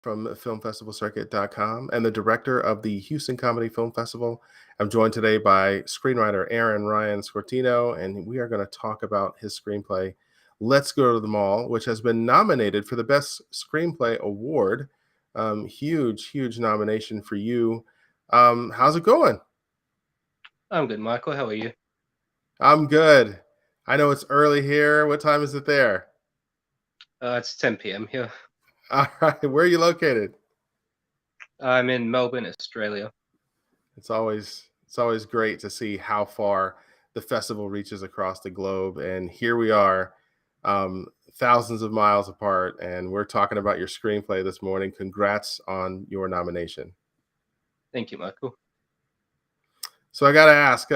from filmfestivalcircuit.com and the director of the Houston Comedy Film Festival. I'm joined today by screenwriter Aaron Ryan Sciortino, and we are going to talk about his screenplay, Let's Go to the Mall, which has been nominated for the Best Screenplay Award. Huge nomination for you. How's it going? I'm good, Michael. How are you? I'm good. I know it's early here. What time is it there? It's 10 p.m. here. All right, where are you located? I'm in Melbourne, Australia. It's always great to see how far the festival reaches across the globe, and here we are, thousands of miles apart, and we're talking about your screenplay this morning. Congrats on your nomination. Thank you, Michael. So I got to ask,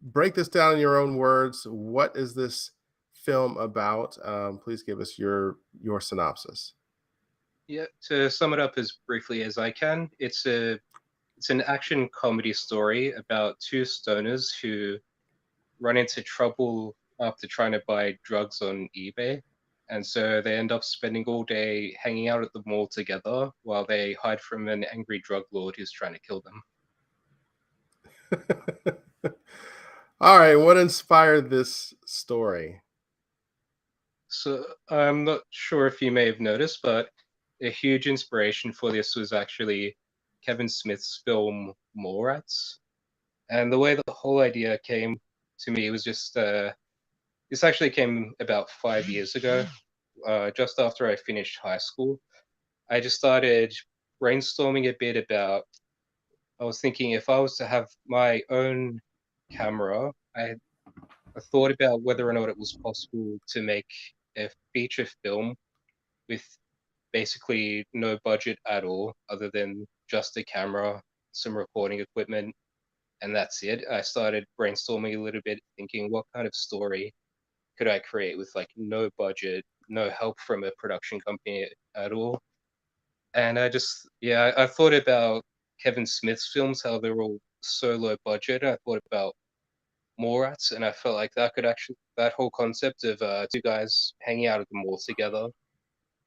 break this down in your own words. What is this film about? Please give us your synopsis. Yeah, to sum it up as briefly as I can, it's an action comedy story about two stoners who run into trouble after trying to buy drugs on eBay. And so they end up spending all day hanging out at the mall together while they hide from an angry drug lord who's trying to kill them. All right, what inspired this story? So I'm not sure if you may have noticed, but a huge inspiration for this was actually Kevin Smith's film Mallrats. And the way the whole idea came to me was just this actually came about 5 years ago, just after I finished high school. I just started brainstorming a bit about. I was thinking if I was to have my own camera, I thought about whether or not it was possible to make a feature film with basically no budget at all, other than just a camera, some recording equipment, and that's it. I started brainstorming a little bit, thinking what kind of story could I create with like no budget, no help from a production company at all. And yeah, I thought about Kevin Smith's films, how they're all so low budget. I thought about Mallrats, and I felt like that whole concept of two guys hanging out at the mall together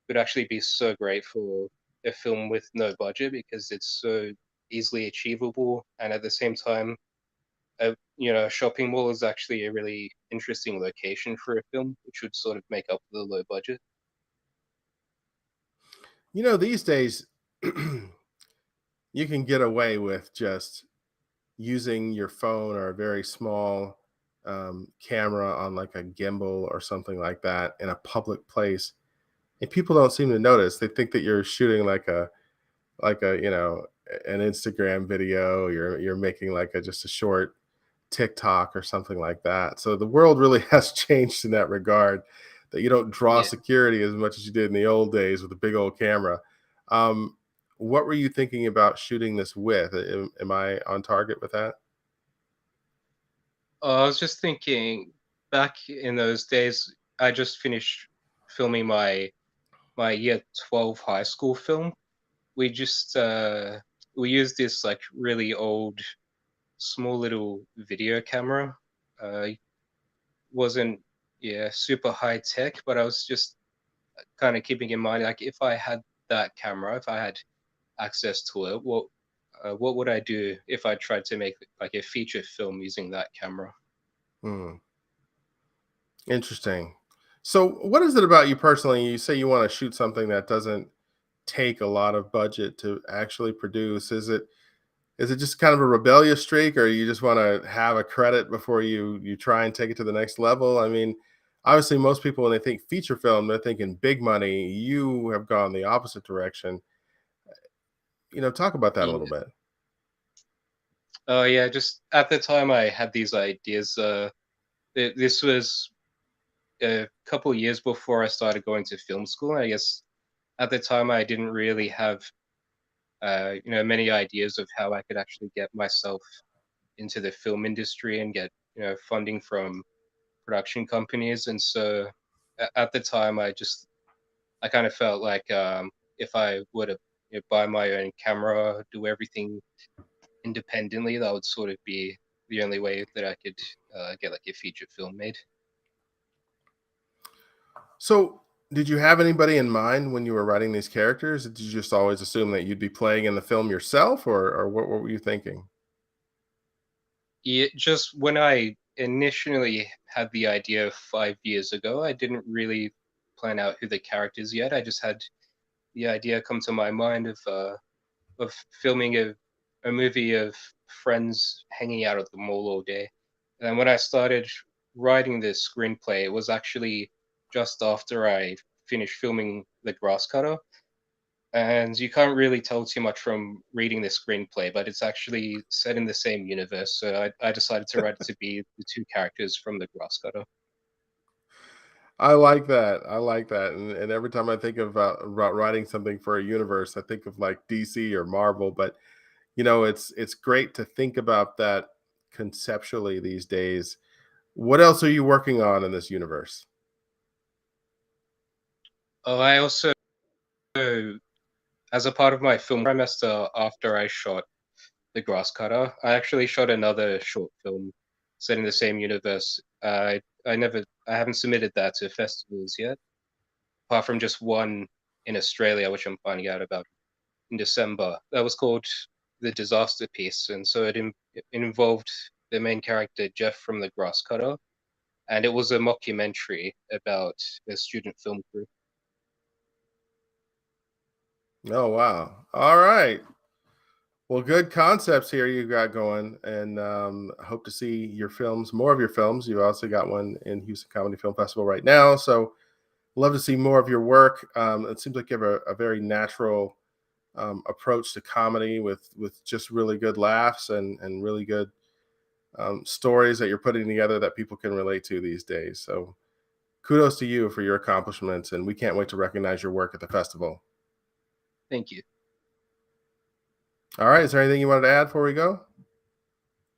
could actually be so great for a film with no budget because it's so easily achievable, and at the same time, a shopping mall is actually a really interesting location for a film, which would sort of make up for the low budget. These days, you can get away with just using your phone or a very small camera on like a gimbal or something like that in a public place, and people don't seem to notice. They think that you're shooting like a an Instagram video. You're making like a just a short TikTok or something like that. So the world really has changed in that regard. That you don't draw Yeah. security as much as you did in the old days with a big old camera. Um, what were you thinking about shooting this with? Am I on target with that? I was just thinking back in those days, I just finished filming my year 12 high school film. We just we used this like really old small little video camera. Wasn't yeah super high tech, but I was just kind of keeping in mind like if I had that camera, if I had access to it, what would I do if I tried to make like a feature film using that camera? Hmm. Interesting. So, what is it about you personally? You say you want to shoot something that doesn't take a lot of budget to actually produce. Is it just kind of a rebellious streak, or you just want to have a credit before you try and take it to the next level? I mean, obviously, most people when they think feature film, they're thinking big money. You have gone the opposite direction. Talk about that a little Yeah. bit. Yeah, just at the time I had these ideas. This was a couple of years before I started going to film school. I guess at the time I didn't really have many ideas of how I could actually get myself into the film industry and get funding from production companies. And so at the time I kind of felt like if I were to buy my own camera, do everything independently, that would sort of be the only way that I could get like a feature film made. So, Did you have anybody in mind when you were writing these characters? Did you just always assume that you'd be playing in the film yourself, or what were you thinking? Yeah, just when I initially had the idea 5 years ago, I didn't really plan out who the characters yet. I just had the idea come to my mind of filming a movie of friends hanging out at the mall all day. And when I started writing this screenplay, it was actually just after I finished filming The Grass Cutter. And you can't really tell too much from reading the screenplay, but it's actually set in the same universe. So I decided to write it to be the two characters from The Grass Cutter. I like that. I like that. And every time I think about writing something for a universe, I think of like DC or Marvel. But it's great to think about that conceptually these days. What else are you working on in this universe? Oh, I also, as a part of my film trimester after I shot The Grass Cutter, I actually shot another short film set in the same universe. I haven't submitted that to festivals yet, apart from just one in Australia, which I'm finding out about in December. That was called The Disaster Piece, and so it involved the main character Jeff from The Grass Cutter, and it was a mockumentary about a student film crew. Oh wow! All right. Well, good concepts here you got going, and I hope to see your films, more of your films. You also got one in Houston Comedy Film Festival right now, so love to see more of your work. It seems like you have a very natural approach to comedy with just really good laughs and really good stories that you're putting together that people can relate to these days. So kudos to you for your accomplishments, and we can't wait to recognize your work at the festival. Thank you. All right, is there anything you wanted to add before we go?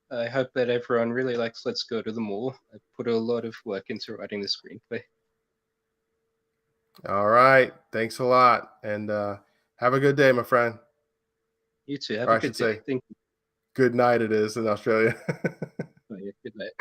I hope that everyone really likes Let's Go to the Mall. I put a lot of work into writing the screenplay. All right, thanks a lot, and have a good day, my friend. You too. Have Or a I good should day. say, Thank you. good night. It is in Australia. Oh, yeah, good night.